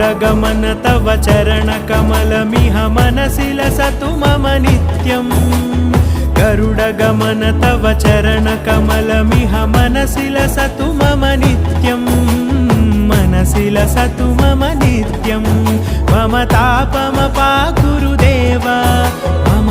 गरुडगमन तव चरणकमलमिह मनसि लसतु मम नित्यम् गरुडगमन तव चरणकमलमिह मनसि लसतु मम नित्यम् मनसि लसतु मम नित्यम् मम तापमपाकुरु देव मम